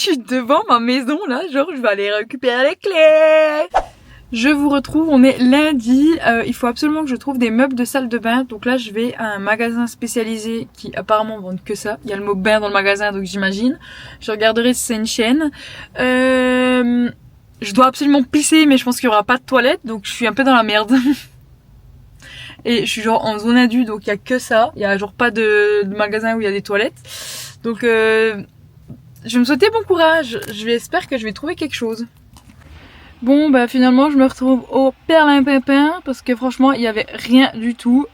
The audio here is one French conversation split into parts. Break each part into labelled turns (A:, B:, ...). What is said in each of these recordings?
A: je suis devant ma maison là, genre je vais aller récupérer les clés. Je vous retrouve, on est lundi, il faut absolument que je trouve des meubles de salle de bain. Donc là je vais à un magasin spécialisé qui apparemment vend que ça. Il y a le mot bain dans le magasin donc j'imagine. Je regarderai si c'est une chaîne. Je dois absolument pisser mais je pense qu'il n'y aura pas de toilette donc je suis un peu dans la merde. Et je suis genre en zone adulte donc il y a que ça. Il y a genre pas de magasin où il y a des toilettes. Donc je me souhaitais bon courage. J'espère que je vais trouver quelque chose. Bon bah finalement je me retrouve au Perlimpinpin parce que franchement il y avait rien du tout.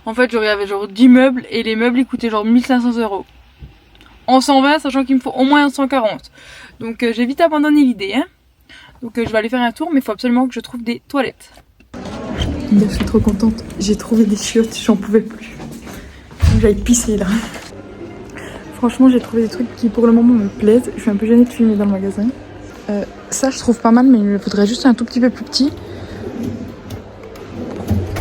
A: En fait genre il y avait genre 10 meubles et les meubles ils coûtaient genre 1500 €. En 120 sachant qu'il me faut au moins 140. Donc j'ai vite abandonné l'idée hein. Donc je vais aller faire un tour mais il faut absolument que je trouve des toilettes. Je suis trop contente, j'ai trouvé des chiottes, j'en pouvais plus. Faut que j'aille pisser là. Franchement j'ai trouvé des trucs qui pour le moment me plaisent. Je suis un peu gênée de filmer dans le magasin. Ça je trouve pas mal mais il me faudrait juste un tout petit peu plus petit.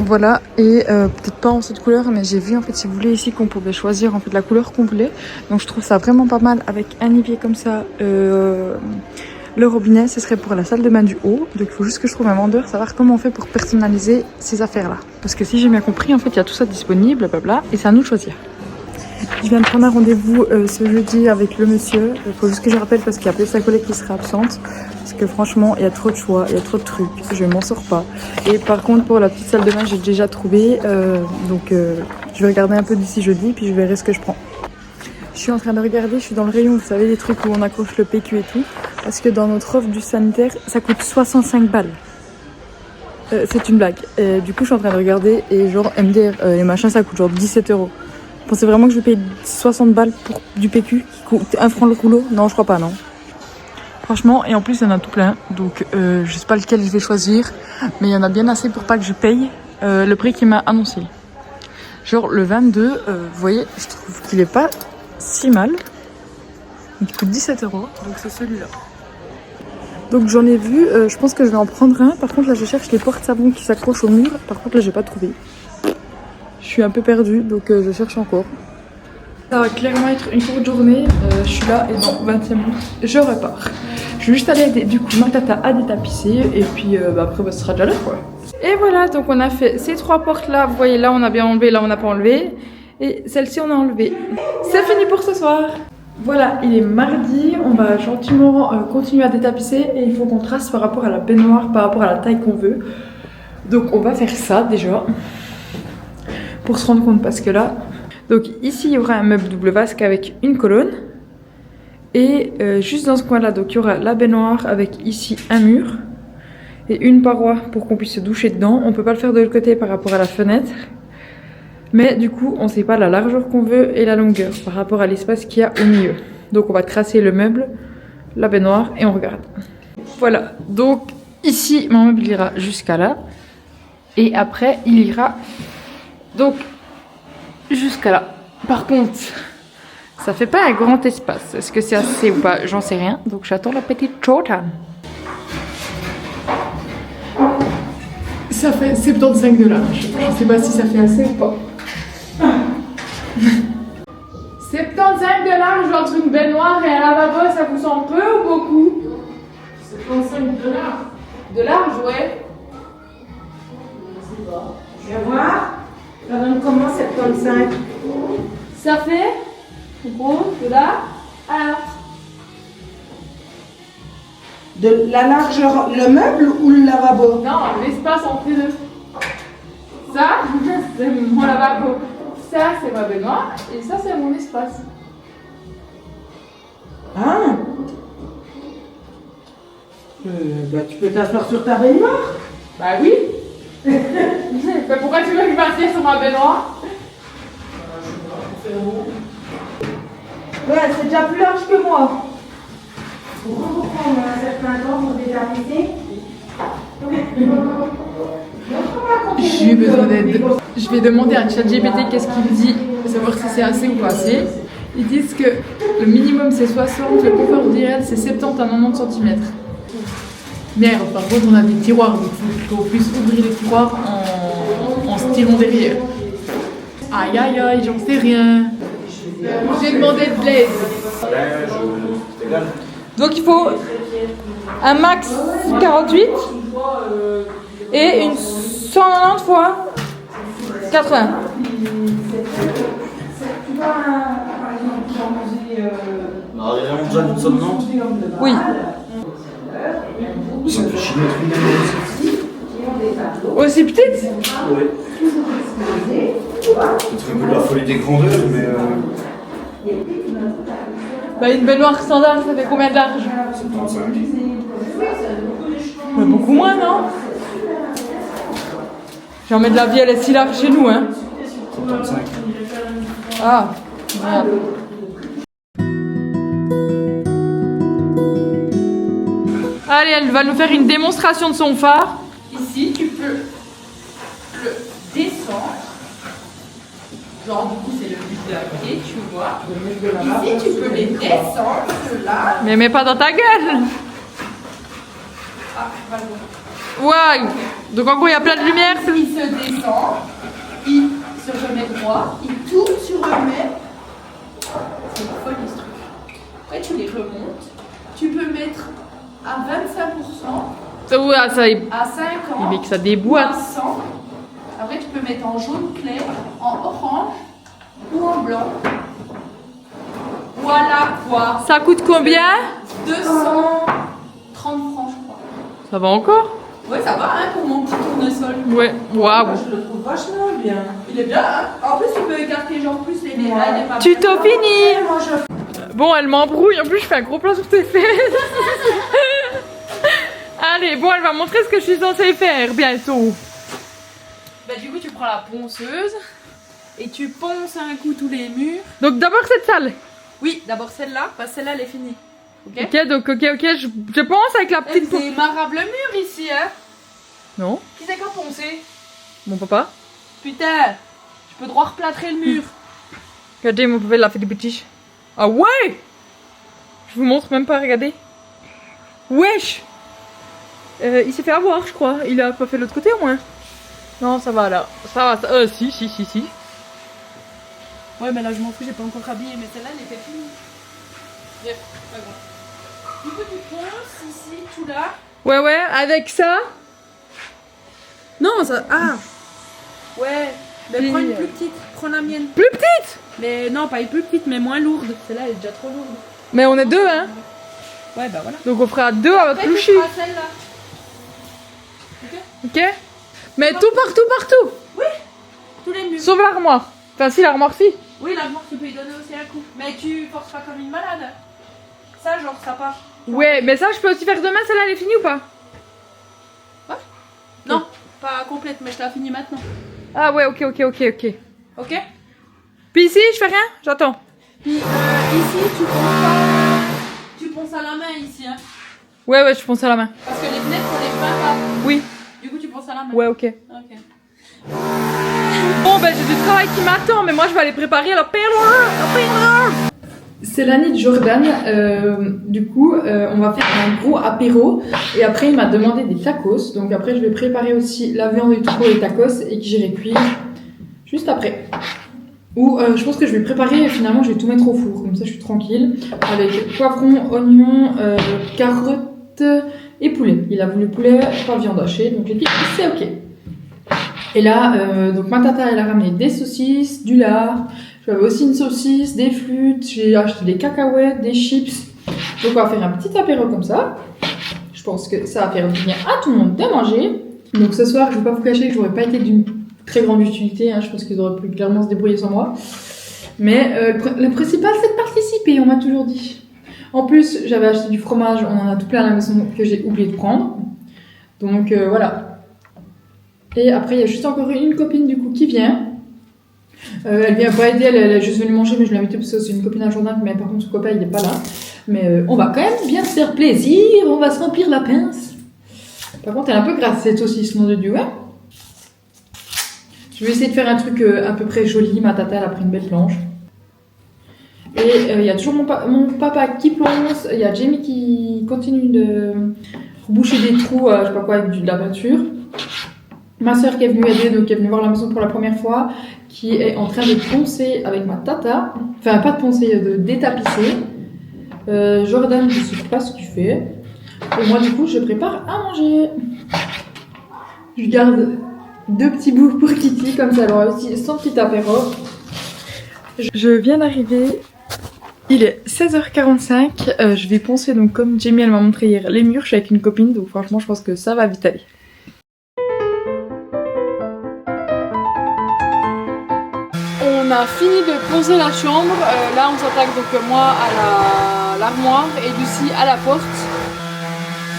A: Voilà et peut-être pas en cette couleur mais j'ai vu en fait si vous voulez ici qu'on pouvait choisir en fait la couleur qu'on voulait. Donc je trouve ça vraiment pas mal avec un évier comme ça. Le robinet ce serait pour la salle de bain du haut. Donc il faut juste que je trouve un vendeur, savoir comment on fait pour personnaliser ces affaires là. Parce que si j'ai bien compris en fait il y a tout ça disponible blablabla et c'est à nous de choisir. Je viens de prendre un rendez-vous ce jeudi avec le monsieur. Il faut juste que je rappelle parce qu'il y a peut-être sa collègue qui sera absente. Parce que franchement, il y a trop de choix, il y a trop de trucs. Je m'en sors pas. Et par contre, pour la petite salle de bain, j'ai déjà trouvé. Donc, je vais regarder un peu d'ici jeudi, puis je verrai ce que je prends. Je suis en train de regarder, je suis dans le rayon, vous savez, les trucs où on accroche le PQ et tout. Parce que dans notre offre du sanitaire, ça coûte 65 balles. C'est une blague. Et du coup, je suis en train de regarder et genre MDR et machin, ça coûte genre 17 €. Vous pensez vraiment que je vais payer 60 balles pour du PQ qui coûte 1 franc le rouleau? Non, je crois pas, non. Franchement, et en plus, il y en a tout plein. Donc, je sais pas lequel je vais choisir. Mais il y en a bien assez pour pas que je paye le prix qu'il m'a annoncé. Genre, le 22, vous voyez, je trouve qu'il est pas si mal. Donc, il coûte 17 €. Donc, c'est celui-là. Donc, j'en ai vu. Je pense que je vais en prendre un. Par contre, là, je cherche les porte-savons qui s'accrochent au mur. Par contre, là, j'ai pas trouvé. Je suis un peu perdue, donc je cherche encore. Ça va clairement être une courte journée. Je suis là et dans 25 minutes, je repars. Je vais juste aller aider du coup ma tata à détapisser et puis après ce sera déjà l'heure quoi. Et voilà, donc on a fait ces 3 portes là. Vous voyez là on a bien enlevé, là on n'a pas enlevé. Et celle-ci on a enlevé. C'est fini pour ce soir. Voilà, il est mardi. On va gentiment continuer à détapisser et il faut qu'on trace par rapport à la baignoire, par rapport à la taille qu'on veut. Donc on va faire ça déjà. Pour se rendre compte parce que là donc ici il y aura un meuble double vasque avec une colonne et juste dans ce coin là donc il y aura la baignoire avec ici un mur et une paroi pour qu'on puisse se doucher dedans. On peut pas le faire de l'autre côté par rapport à la fenêtre mais du coup on sait pas la largeur qu'on veut et la longueur par rapport à l'espace qu'il y a au milieu. Donc on va tracer le meuble, la baignoire et on regarde. Voilà, donc ici mon meuble ira jusqu'à là et après il ira donc jusqu'à là. Par contre, ça fait pas un grand espace. Est-ce que c'est assez ou pas? J'en sais rien. Donc j'attends la petite Jordan. Ça fait 75 $. Je sais pas si ça fait assez ou pas. 75 $ entre une baignoire et un lavabo, ça vous semble peu ou beaucoup? 75 $. De large, ouais. Je sais pas.
B: Je vais voir. Ça donne comment 75?
A: Ça fait, gros, de là à là.
B: De la largeur, le meuble ou le lavabo?
A: Non, l'espace entre les deux. Ça, c'est mon lavabo. Ça, c'est ma baignoire. Et ça, c'est mon espace.
B: Ah. Bah, tu peux t'asseoir sur ta baignoire?
A: Bah oui. Mais pourquoi tu veux que je m'assieds sur ma baignoire?
B: Ouais, c'est déjà plus large que moi. Faut reprendre un certain temps pour détapisser.
A: J'ai besoin d'aide. Je vais demander à ChatGPT qu'est-ce qu'il me dit, savoir si c'est assez ou pas assez. Ils disent que le minimum c'est 60, le confort idéal c'est 70 à 90 cm. Merde, par contre on a des tiroirs, donc il faut qu'on puisse ouvrir les tiroirs en se tirant derrière. Aïe aïe aïe, j'en sais rien. J'ai demandé de l'aide. Donc il faut un max 48 et une 190 fois 80.
C: Alors, il y a déjà d'une somme Nantes.
A: Oui.
C: Ça fait chier notre numéro aussi.
A: Aussi petite?
C: Oui. C'est un peu la folie des grandeurs, mais.
A: Bah une baignoire standard, ça fait combien de large?
C: 75.
A: Bah, beaucoup moins, non? Jamais de la vie, elle est si large chez nous, hein.
C: 75.
A: Ah, merde. Allez, elle va nous faire une démonstration de son phare.
B: Ici, tu peux le descendre. Genre, du coup, c'est le but de la clé, tu vois. Ici, tu peux les descendre, ceux-là.
A: Mais mets pas dans ta gueule.
B: Ah, pardon.
A: Ouais. Donc en gros, il y a plein de lumière.
B: Il se descend, il se remet droit, il tourne sur eux-mêmes. C'est une folie ce truc. Après, tu les remontes. Tu peux mettre à 25%,
A: Ouais, ça, il
B: à 50%,
A: met que ça
B: ou à
A: déboîte.
B: 100%. Après, tu peux mettre en jaune clair, en orange ou en blanc. Voilà quoi.
A: Ça coûte combien?
B: 230 francs, je crois.
A: Ça va encore?
B: Ouais, ça va, hein, pour mon petit tournesol.
A: Ouais. Waouh.
D: Je le trouve vachement bien.
B: Il est bien, hein. En plus, tu peux écarter genre plus les médailles. les papiers.
A: Tuto fini. Bon, elle m'embrouille. En plus, je fais un gros plan sur tes fesses. Allez, bon, elle va montrer ce que je suis censée faire bientôt.
B: Bah, du coup, tu prends la ponceuse et tu ponces un coup tous les murs.
A: Donc d'abord cette salle.
B: Oui, d'abord celle-là, parce que celle-là, elle est finie. Ok.
A: Ok, donc ok, je pense avec la petite.
B: C'est marable mur ici, hein.
A: Non,
B: Qui c'est qui a poncé?
A: mon papa.
B: Putain, je peux droit replâtrer le mur.
A: Regardez, mon papa l'a fait des petits. Ah ouais. Je vous montre même pas, regardez. Wesh. Il s'est fait avoir, je crois. Il a pas fait l'autre côté au moins. Non, ça va là. Ça va. Si.
B: Ouais, mais là, je m'en fous, j'ai pas encore habillé, mais celle-là, elle était finie. Bien, pas grave. Du coup, tu ponces ici, tout là.
A: Ouais, avec ça.
B: Non, ça. Ah. Ouais. Mais
A: Puis,
B: prends une plus petite, prends la mienne.
A: Plus petite.
B: Mais non, pas une plus petite, mais moins lourde. Celle-là, elle est déjà trop lourde.
A: Mais on est deux, hein.
B: Ouais, bah voilà.
A: Donc on fera deux avec
B: Après,
A: Louchi.
B: tu feras celle-là.
A: Ok. Mais tout partout.
B: Tous les murs.
A: Sauf l'armoire. Enfin, si, l'armoire, si.
B: Oui, l'armoire, tu peux y donner aussi un coup. Mais tu forces pas comme une malade. Ça, genre, ça part.
A: Ouais, mais ça, je peux aussi faire demain. Celle-là, elle est finie ou pas?
B: Non, pas complète, mais je la finis maintenant.
A: Ah ouais, ok.
B: Ok.
A: Puis ici, je fais rien. J'attends.
B: Puis ici, tu ponces pas. Tu ponces à la main ici, hein.
A: Ouais, je pense à la main.
B: Parce que les fenêtres, on les peint pas.
A: Oui.
B: Du coup, tu ponces à la main.
A: Ouais, ok.
B: Ok.
A: Bon, ben j'ai du travail qui m'attend, mais moi je vais aller préparer la perle. C'est l'année de Jordan. Du coup, on va faire un gros apéro. Et après, il m'a demandé des tacos. Donc après, je vais préparer aussi la viande et tout pour les tacos et que j'irai cuire juste après. Ou je pense que je vais préparer et finalement, je vais tout mettre au four. Comme ça, je suis tranquille. Avec poivron, oignons, carottes et poulet. Il a voulu poulet, pas viande hachée. Donc l'équipe, c'est ok. Et là, donc ma tata, elle a ramené des saucisses, du lard. J'avais aussi une saucisse, des flûtes. J'ai acheté des cacahuètes, des chips. Donc on va faire un petit apéro comme ça. Je pense que ça va faire du bien à tout le monde de manger. Donc ce soir, je vais pas vous cacher que j'aurais pas été d'une très grande utilité. Hein. Je pense qu'ils auraient pu clairement se débrouiller sans moi. Mais le principal, c'est de participer, on m'a toujours dit. En plus, j'avais acheté du fromage. On en a tout plein à la maison que j'ai oublié de prendre. Donc voilà. Et après, il y a juste encore une copine du coup qui vient. Elle vient pas aider, elle est juste venue manger, mais je l'ai invitée parce que c'est une copine à Jordan, mais par contre son copain il est pas là. Mais on va quand même bien se faire plaisir, on va se remplir la pince. Par contre, elle est un peu grasse cette saucisse, nom de Dieu, hein. Je vais essayer de faire un truc à peu près joli. Ma tata elle a pris une belle planche. Et il y a toujours mon papa qui plonge, il y a Jamie qui continue de boucher des trous, je sais pas quoi, avec de la peinture. Ma soeur qui est venue aider, donc qui est venue voir la maison pour la première fois, qui est en train de poncer avec ma tata. Enfin, pas de poncer, de détapisser. Jordan, je sais pas ce qu'il fait. Et moi, du coup, je prépare à manger. Je garde 2 petits bouts pour Kitty, comme ça elle aura aussi son petit apéro. Je viens d'arriver. Il est 16h45. Je vais poncer, donc comme Jamie elle m'a montré hier, les murs. Je suis avec une copine, donc franchement, je pense que ça va vite aller. On a fini de poser la chambre. Là, on s'attaque donc moi à l'armoire et Lucie à la porte.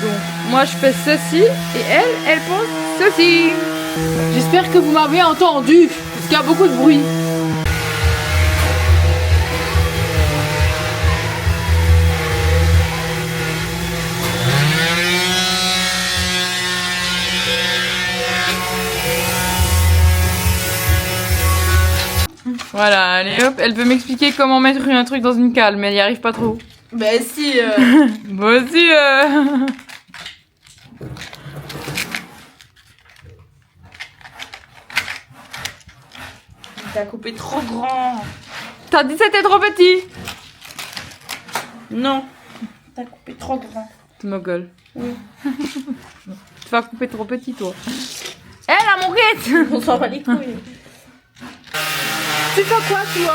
A: Donc, moi je fais ceci et elle pose ceci. J'espère que vous m'avez entendu parce qu'il y a beaucoup de bruit. Voilà, allez hop, elle veut m'expliquer comment mettre un truc dans une cale, mais elle y arrive pas trop.
B: Ben si.
A: Moi aussi.
B: T'as coupé trop grand.
A: T'as dit c'était trop petit.
B: Non. T'as coupé trop grand.
A: Tu me gueules.
B: Oui.
A: Tu vas couper trop petit, toi. Elle a mon guette.
B: On s'en va les couilles.
A: Tu fais quoi, toi?
B: Je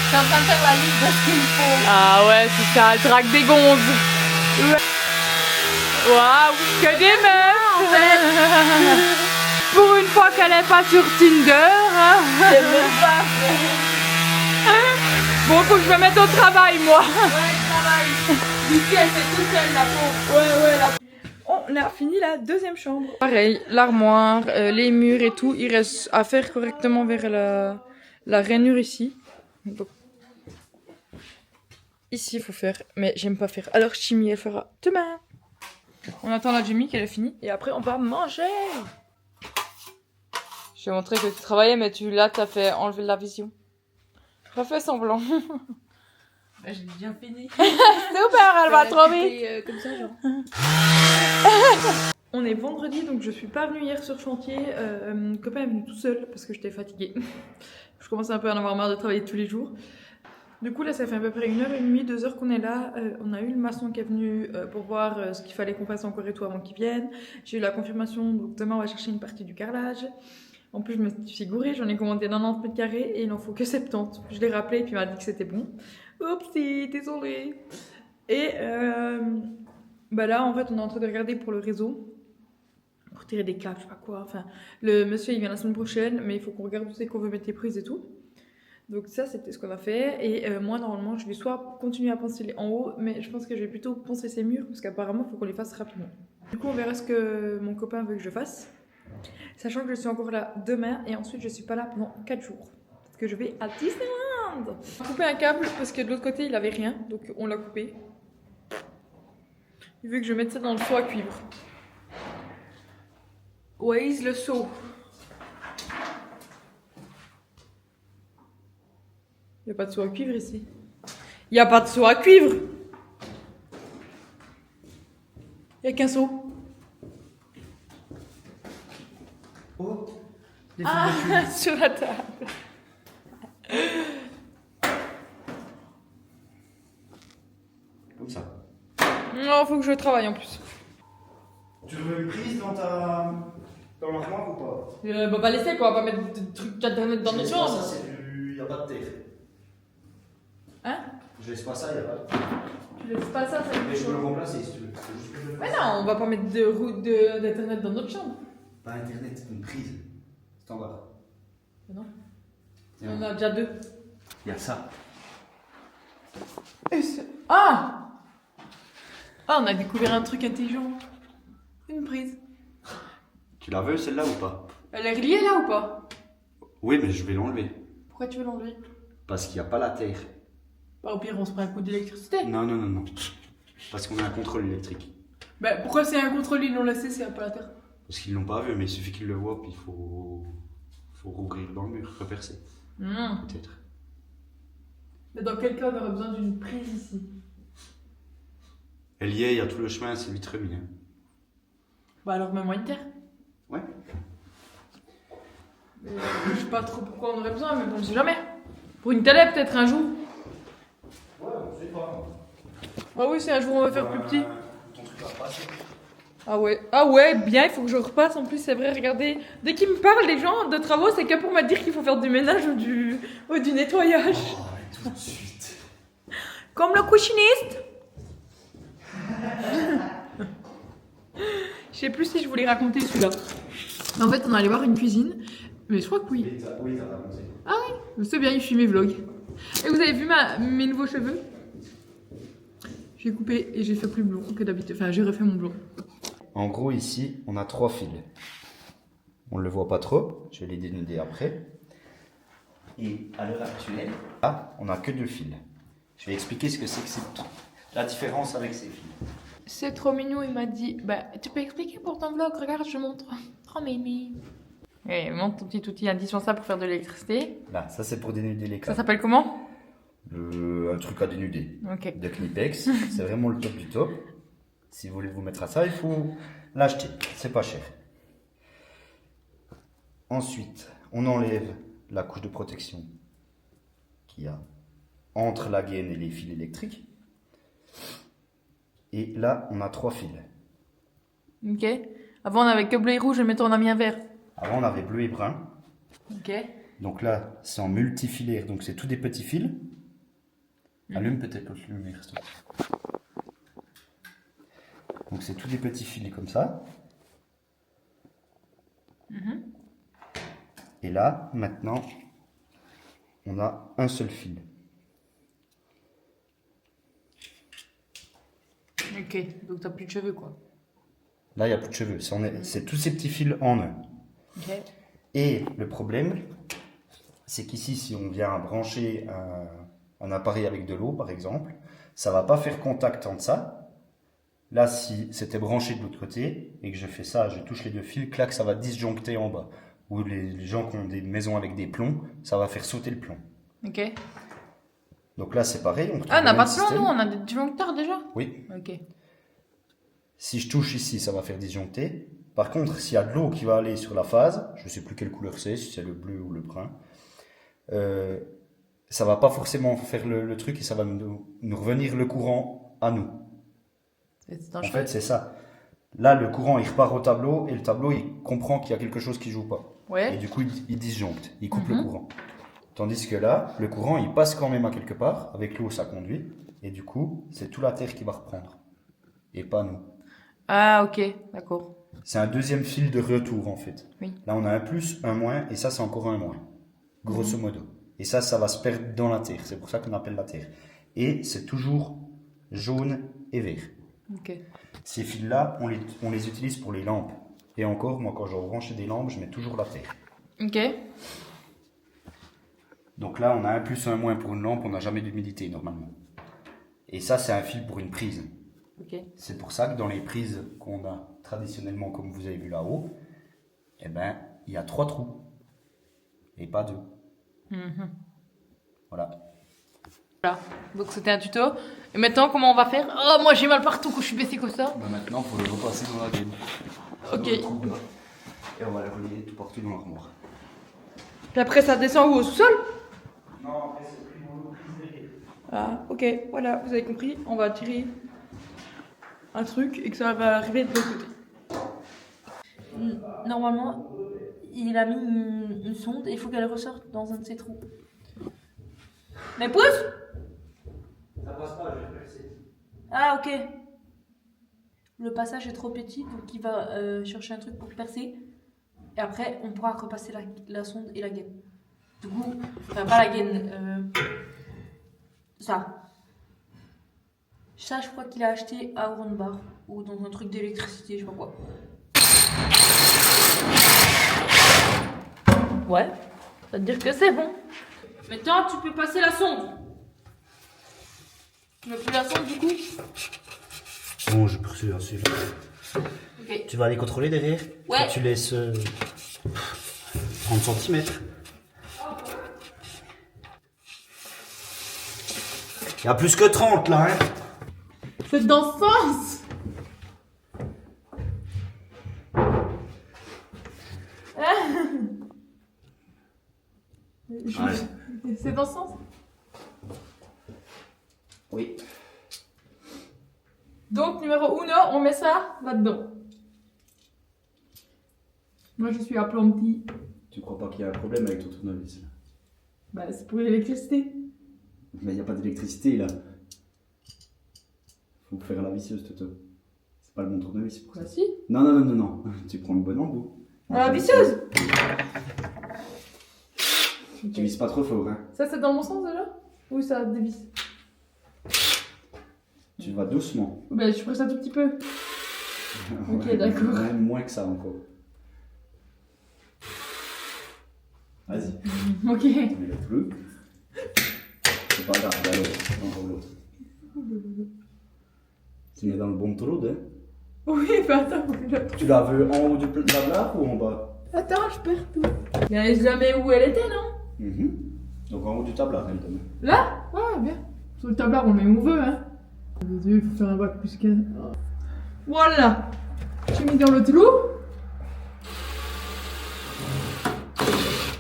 B: suis en train de faire la liste de ce qu'il faut.
A: Ah ouais, c'est ça, elle drague des gonzes. Waouh, que des meufs. Pour une fois qu'elle est pas sur Tinder.
B: C'est même pas.
A: Bon, faut que je me mette au travail, moi.
B: Ouais, travail. Lucie, elle fait toute seule la peau.
A: Ouais, là. On a fini la 2e chambre. Pareil, l'armoire, les murs et tout. Il reste à faire correctement vers la rainure ici. Donc, ici, il faut faire, mais j'aime pas faire. Alors, Chimie, elle fera demain. On attend la Jamie qu'elle est finie et après, on va manger. Je t'ai montré que tu travaillais, mais t'as fait enlever la vision. Refais semblant.
B: Bah, j'ai déjà fini.
A: Super, elle va trop vite.
B: Comme ça, genre.
A: On est vendredi, donc je suis pas venue hier sur chantier. Mon copain est venu tout seul parce que j'étais fatiguée. Je commençais un peu à en avoir marre de travailler tous les jours. Du coup, là, ça fait à peu près 1h30, 2 heures qu'on est là. On a eu le maçon qui est venu pour voir ce qu'il fallait qu'on fasse encore et tout avant qu'il vienne. J'ai eu la confirmation, donc demain on va chercher une partie du carrelage. En plus, je me suis gourée, j'en ai commandé 90 mètres carrés et il en faut que 70. Je l'ai rappelé et puis il m'a dit que c'était bon. Oupsie, désolée. Et bah là, en fait, on est en train de regarder pour le réseau. Pour tirer des câbles, je sais pas quoi. Enfin, le monsieur, il vient la semaine prochaine, mais il faut qu'on regarde où c'est qu'on veut mettre les prises et tout. Donc ça, c'était ce qu'on a fait. Et moi, normalement, je vais soit continuer à poncer en haut, mais je pense que je vais plutôt poncer ces murs, parce qu'apparemment, il faut qu'on les fasse rapidement. Du coup, on verra ce que mon copain veut que je fasse. Sachant que je suis encore là demain, et ensuite, je suis pas là pendant 4 jours. Parce que je vais à Disneyland. On a coupé un câble, parce que de l'autre côté, il avait rien. Donc on l'a coupé. Il veut que je mette ça dans le seau à cuivre. Où est le seau? Il n'y a pas de seau à cuivre ici. Il n'y a pas de seau à cuivre. Il n'y a qu'un seau.
D: Oh,
A: Ah, sur la table.
D: comme ça.
A: Non, faut que je travaille en plus.
D: Tu veux une prise dans l'armoire ou pas?
A: Bah, pas laisser quoi, on va pas mettre des trucs d'internet dans notre chambre.
D: Ça, c'est du. Y a pas de terre.
A: Hein?
D: Je laisse pas ça, y a pas de terre.
A: Tu laisses pas ça, ça
D: Mais je peux le remplacer si tu veux. C'est juste que je le
A: Mais
D: fasse.
A: non, on va pas mettre d'internet dans notre chambre.
D: Pas internet, une prise. C'est en bas.
A: Mais non.
D: Tiens.
A: On a déjà 2.
D: Y a ça.
A: Ah! Ah, on a découvert un truc intelligent. Une prise.
D: Tu la veux celle-là ou pas?
A: Elle est reliée là ou pas?
D: Oui, mais je vais l'enlever.
A: Pourquoi tu veux l'enlever?
D: Parce qu'il n'y a pas la terre.
A: Bah, au pire, on se prend un coup d'électricité.
D: Non. Parce qu'on a un contrôle électrique.
A: Bah, pourquoi c'est un contrôle, ils l'ont laissé, c'est un peu la terre?
D: Parce qu'ils l'ont pas vu, mais il suffit qu'ils le voient, puis il faut rouvrir dans le mur, repercer. Peut-être.
A: Mais dans quel cas on aurait besoin d'une prise ici?
D: Elle y est, il y a tout le chemin, c'est vite remis. Hein.
A: Bah, alors mets-moi une terre.
D: Ouais.
A: Je sais pas trop pourquoi on aurait besoin, mais bon, on sait jamais. Pour une télé, peut-être un jour.
D: Ouais, on sait. pas.
A: Ah oui, si un jour on va faire plus petit.
D: Ton truc va passer.
A: Ah ouais, bien, il faut que je repasse. En plus, c'est vrai, regardez, dès qu'ils me parlent, les gens de travaux, c'est que pour me dire qu'il faut faire du ménage ou du nettoyage.
D: Oh, et tout de suite.
A: Comme le cuisiniste. Je sais plus si je voulais raconter celui-là. En fait, on allait voir une cuisine, mais je crois que oui.
D: Oui, t'as raconté.
A: Ah oui, c'est bien, il suit mes vlogs. Et vous avez vu mes nouveaux cheveux? J'ai coupé et j'ai fait plus blond que d'habitude. Enfin, j'ai refait mon blond.
D: En gros, ici, on a 3 fils. On ne le voit pas trop, je vais les dénuder après. Et à l'heure actuelle, là, on n'a que 2 fils. Je vais expliquer ce que c'est la différence avec ces fils.
A: C'est trop mignon, il m'a dit, bah, tu peux expliquer pour ton vlog, regarde, je montre. Trop mimi. Et montre ton petit outil indispensable pour faire de l'électricité.
D: Là, ça c'est pour dénuder les
A: Ça
D: câbles.
A: s'appelle comment?
D: Un truc à dénuder.
A: Ok.
D: De Knipex, c'est vraiment le top du top. Si vous voulez vous mettre à ça, il faut l'acheter, c'est pas cher. Ensuite, on enlève la couche de protection qu'il y a entre la gaine et les fils électriques. Et là, on a 3 fils.
A: Ok. Avant, on avait que bleu et rouge, et maintenant, on a mis un vert.
D: Avant, on avait bleu et brun.
A: Ok.
D: Donc là, c'est en multifilaire, donc c'est tous des petits fils. Allume peut-être le lumière, s'il te plaît. Donc c'est tous des petits fils comme ça. Et là, maintenant, on a un seul fil.
A: Ok, donc t'as plus de cheveux, quoi.
D: Là, il n'y a plus de cheveux. C'est tous ces petits fils en un.
A: Ok.
D: Et le problème, c'est qu'ici, si on vient brancher un appareil avec de l'eau, par exemple, ça ne va pas faire contact entre ça. Là, si c'était branché de l'autre côté et que je fais ça, je touche les 2 fils, clac, ça va disjoncter en bas. Ou les gens qui ont des maisons avec des plombs, ça va faire sauter le plomb.
A: Ok.
D: Donc là, c'est pareil. On
A: Ah, on n'a
D: retrouve le
A: pas
D: même
A: de plomb,
D: système.
A: nous, on a des disjoncteurs déjà.
D: Oui.
A: Ok.
D: Si je touche ici, ça va faire disjoncter. Par contre, s'il y a de l'eau qui va aller sur la phase, je ne sais plus quelle couleur c'est, si c'est le bleu ou le brun, ça va pas forcément faire le truc et ça va nous revenir le courant à nous.
A: C'est
D: En
A: dangereux.
D: fait, c'est ça. Là, le courant, il repart au tableau et le tableau, il comprend qu'il y a quelque chose qui joue pas. Et
A: Ouais.
D: du coup, il disjoncte, il coupe le courant. Tandis que là, le courant, il passe quand même à quelque part. Avec l'eau, ça conduit. Et du coup, c'est tout la terre qui va reprendre. Et pas nous.
A: Ah, ok, d'accord.
D: C'est un deuxième fil de retour, en fait.
A: Oui.
D: Là, on a un plus, un moins, et ça, c'est encore un moins. Grosso modo. Et ça va se perdre dans la terre. C'est pour ça qu'on appelle la terre. Et c'est toujours jaune et vert.
A: Ok.
D: Ces fils-là, on les utilise pour les lampes. Et encore, moi, quand je branche des lampes, je mets toujours la terre.
A: Ok.
D: Donc là, on a un plus, un moins pour une lampe, on n'a jamais d'humidité, normalement. Et ça, c'est un fil pour une prise.
A: Ok.
D: C'est pour ça que dans les prises qu'on a traditionnellement, comme vous avez vu là-haut, eh ben, il y a 3 trous. Et pas 2. Voilà.
A: Voilà. Donc c'était un tuto. Et maintenant, comment on va faire? Oh, moi j'ai mal partout quand je suis baissée comme ça.
D: Bah maintenant, il faut le repasser dans la gaine.
A: Ok.
D: Et on va le relier tout partout dans l'armoire.
A: Puis après, ça descend où? Au sous-sol?
D: Non, après, c'est pris dans l'eau derrière.
A: Ah, ok. Voilà, vous avez compris. On va tirer un truc et que ça va arriver de l'autre côté. Normalement, il a mis une sonde et il faut qu'elle ressorte dans un de ses trous. Mais pousse!
D: Ça passe pas, je vais percer.
A: Ah, ok. Le passage est trop petit, donc il va chercher un truc pour percer. Et après, on pourra repasser la sonde et la gaine. Du coup, enfin, pas la gaine, ça. Ça, je crois qu'il a acheté à Oranbar ou dans un truc d'électricité, je sais pas quoi. Ouais, ça veut dire que c'est bon. Maintenant, tu peux passer la sonde. Tu veux plus la sonde du coup?
D: Bon, je poursuis celui-là.
A: Ok.
D: Tu vas aller contrôler derrière?
A: Ouais.
D: Tu laisses 30 cm. Il y a plus que 30 là, hein?
A: C'est dans ce sens.
D: Ouais.
A: C'est dans ce sens.
D: Oui.
B: Donc, numéro 1, on met ça là-dedans. Moi, je suis aplantie.
D: Tu crois pas qu'il y a un problème avec ton tournevis là?
B: Bah, c'est pour l'électricité.
D: Mais il n'y a pas d'électricité là. Faut faire la visseuse, Toto. C'est pas le bon tournevis pour ça.
B: Bah, si.
D: Non, non, non, non, non. Tu prends le bon embout.
B: La visseuse.
D: Tu vises pas trop fort, hein.
B: Ça, c'est dans le bon sens déjà? Ou ça dévisse?
D: Tu vas doucement.
B: Bah, je presse un tout petit peu. Ok,
D: Ouais,
B: d'accord.
D: Même moins que ça encore. Vas-y.
B: Ok.
D: Tu mets le truc. C'est pas grave, alors, encore l'autre. Tu mets dans le bon trou, hein.
B: Oui, bah attends.
D: Tu la veux en haut du tablard ou en bas?
B: Attends, je perds tout. Mais je la mets où elle était, non?
D: Donc en haut du tablard, elle te met.
B: Là? Ouais, bien. Sur le tablard, on le met où on veut, hein. Il faut faire un bac plus qu'un. Voilà. J'ai mis dans le trou.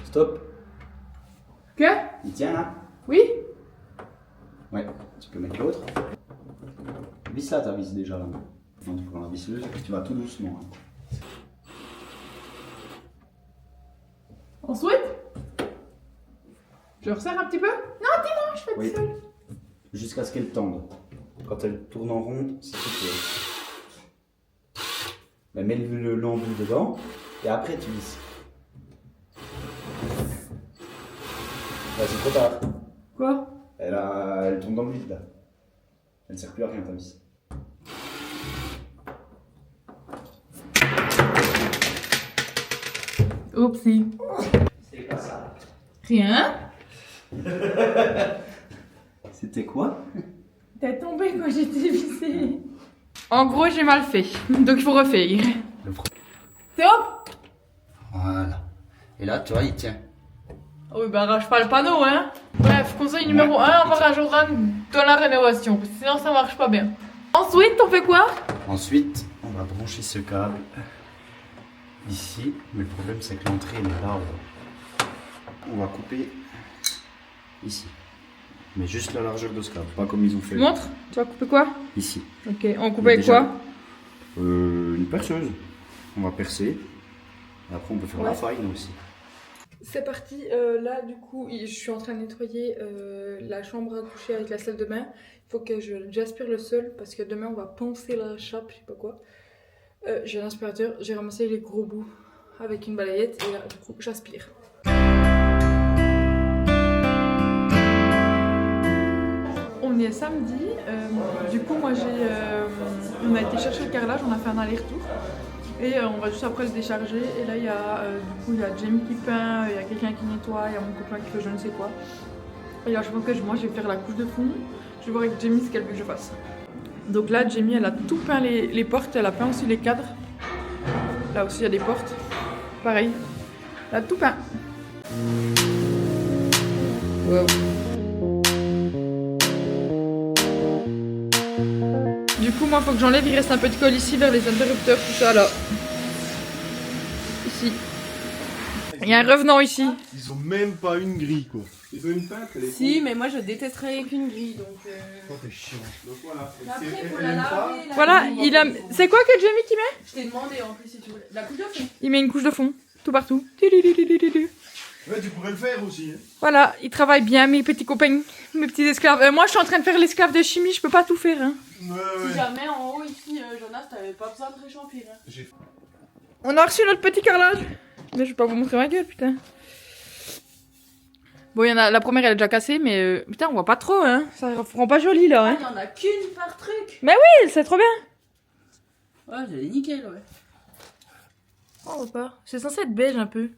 D: Stop.
B: Que?
D: Il tient là?
B: Oui?
D: Ouais. Tu peux mettre l'autre. Visse là, ta vis déjà là. Non, tu prends la visseuse et tu vas tout doucement. Hein.
B: Ensuite? Je resserre un petit peu? Non, dis-moi, je fais
D: Oui.
B: tout seul.
D: Jusqu'à ce qu'elle tende. Quand elle tourne en rond, c'est tout. Mais mets l'embout dedans et après tu visses. Là, c'est trop tard.
B: Quoi?
D: Elle tombe dans le vide là. Elle ne sert plus à rien ta vis.
B: Oupsie.
D: C'est pas ça.
B: Rien.
D: C'était quoi?
B: T'es tombé quand j'étais vissée. En gros, j'ai mal fait. Donc il faut refaire. C'est hop.
D: Voilà. Et là, tu vois, il tient.
B: Oh oui, bah arrache pas le panneau, hein. Bref, conseil numéro 1, avoir un Jordan dans la rénovation. Parce que sinon, ça marche pas bien. Ensuite, on fait quoi?
D: Ensuite, on va brancher ce câble ici. Mais le problème, c'est que l'entrée elle est là. On va couper ici. Mais juste la largeur de ce câble, pas comme ils ont fait.
B: Montre. Tu vas couper quoi?
D: Ici.
B: Ok, on coupe
D: Mais
B: avec
D: déjà-
B: quoi?
D: Une perceuse. On va percer. Et après, on peut faire la
B: Ouais.
D: faille aussi.
A: C'est parti, là du coup je suis en train de nettoyer la chambre à coucher avec la salle de bain. Il faut que j'aspire le sol parce que demain on va poncer la chape, je sais pas quoi. J'ai l'aspirateur, j'ai ramassé les gros bouts avec une balayette et là du coup j'aspire. On est samedi, du coup moi on a été chercher le carrelage, on a fait un aller-retour. Et on va juste après le décharger. Et là, il y a Jamie qui peint, il y a quelqu'un qui nettoie, il y a mon copain qui fait je ne sais quoi. Et là, je pense que moi, je vais faire la couche de fond. Je vais voir avec Jamie ce qu'elle veut que je fasse. Donc là, Jamie, elle a tout peint les portes, elle a peint aussi les cadres. Là aussi, il y a des portes. Pareil. Elle a tout peint. Wow. Du coup, moi, faut que j'enlève. Il reste un peu de colle ici vers les interrupteurs, tout ça là. Ici. Il y a un revenant ici.
E: Ils ont même pas une grille quoi. Ils ont une peintre, elle est
C: Si, mais moi je détesterais qu'une grille donc.
E: Oh, t'es chiant. Donc voilà.
C: Après,
E: C'est-
C: faut
E: elle
C: la
E: aime pas.
C: laver. la
A: Voilà,
C: laver.
A: il a. C'est quoi que Jamie qui met?
C: Je t'ai demandé en plus si tu voulais. La couche de fond.
A: Il met une couche de fond, tout partout.
E: Ouais, tu pourrais le faire aussi. Hein.
A: Voilà, il travaille bien, mes petits copains, mes petits esclaves. Moi, je suis en train de faire l'esclave de chimie, je peux pas tout faire. Hein.
E: Ouais,
C: Si
E: ouais.
C: jamais en haut ici, Jonas, t'avais pas besoin de réchauffer. Hein.
A: On a reçu notre petit carrelage. Mais je vais pas vous montrer ma gueule, putain. Bon, il y en a, la première elle est déjà cassée, mais putain, on voit pas trop, hein. Ça rend pas joli là,
C: Ah,
A: hein.
C: il y en a qu'une par truc.
A: C'est trop bien.
C: Ouais, j'allais nickel, ouais.
A: Oh, on voit pas. C'est censé être beige un peu.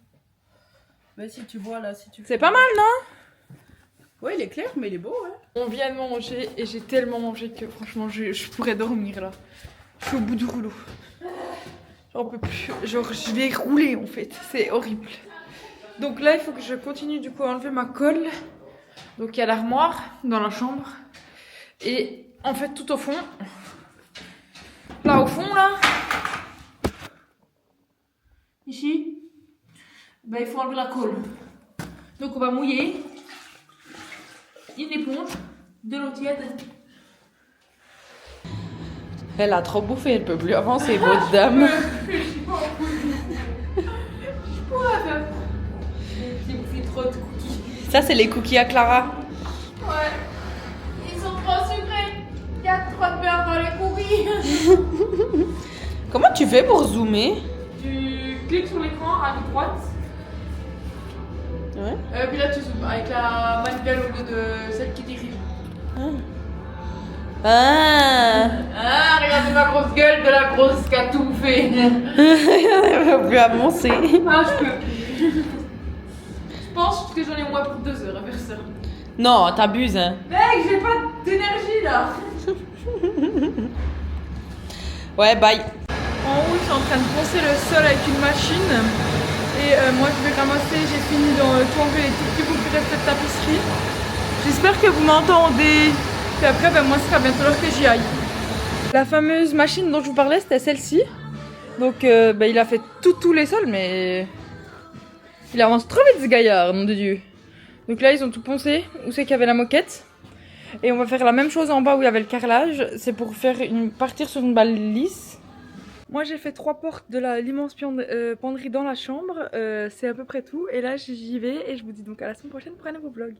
C: Bah, si tu vois là, si tu.
A: C'est pas mal, non?
C: Ouais, il est clair, mais il est beau, ouais.
A: On vient de manger et j'ai tellement mangé que franchement, je pourrais dormir là. Je suis au bout du rouleau. J'en peux plus. Genre, je vais rouler en fait. C'est horrible. Donc là, il faut que je continue du coup à enlever ma colle. Donc il y a l'armoire dans la chambre. Et en fait, tout au fond. Là, au fond, là. Ici. Ben, il faut enlever la colle. Donc on va mouiller une éponge, de l'eau tiède
B: Elle a trop bouffé, elle peut plus avancer, votre dame. J'ai bouffé trop de cookies. Ça, c'est les cookies à Clara.
C: Ouais. Ils sont trop sucrés. Il y a trop de beurre dans les cookies.
B: Comment tu fais pour zoomer?
C: Tu cliques sur l'écran à droite.
B: Ouais.
C: Puis là, tu zoomes avec la manivelle au lieu de celle qui dirige.
B: Ah.
C: Ah, regardez ma grosse gueule de la grosse qui a tout bouffé.
B: Elle va plus avancer.
C: Ah, je peux plus. Je pense que j'en ai au moins pour 2 heures à faire ça.
B: Non, t'abuses, hein.
C: Mec, j'ai pas d'énergie là.
B: Ouais, bye.
A: En haut, ils sont en train de poncer le sol avec une machine. Et moi, je vais ramasser. J'ai fini de tout enlever les tout petits bouts qui restent de tapisserie. J'espère que vous m'entendez. Puis après, moi, ce sera bientôt l'heure que j'y aille. La fameuse machine dont je vous parlais, c'était celle-ci. Donc, il a fait tous les sols, mais il avance trop vite, ce gaillard, nom de Dieu. Donc là, ils ont tout poncé. Où c'est qu'il y avait la moquette. Et on va faire la même chose en bas où il y avait le carrelage. C'est pour faire partir sur une balle lisse. Moi, j'ai fait 3 portes de l'immense penderie dans la chambre. C'est à peu près tout. Et là, j'y vais et je vous dis donc à la semaine prochaine pour un nouveau vlog.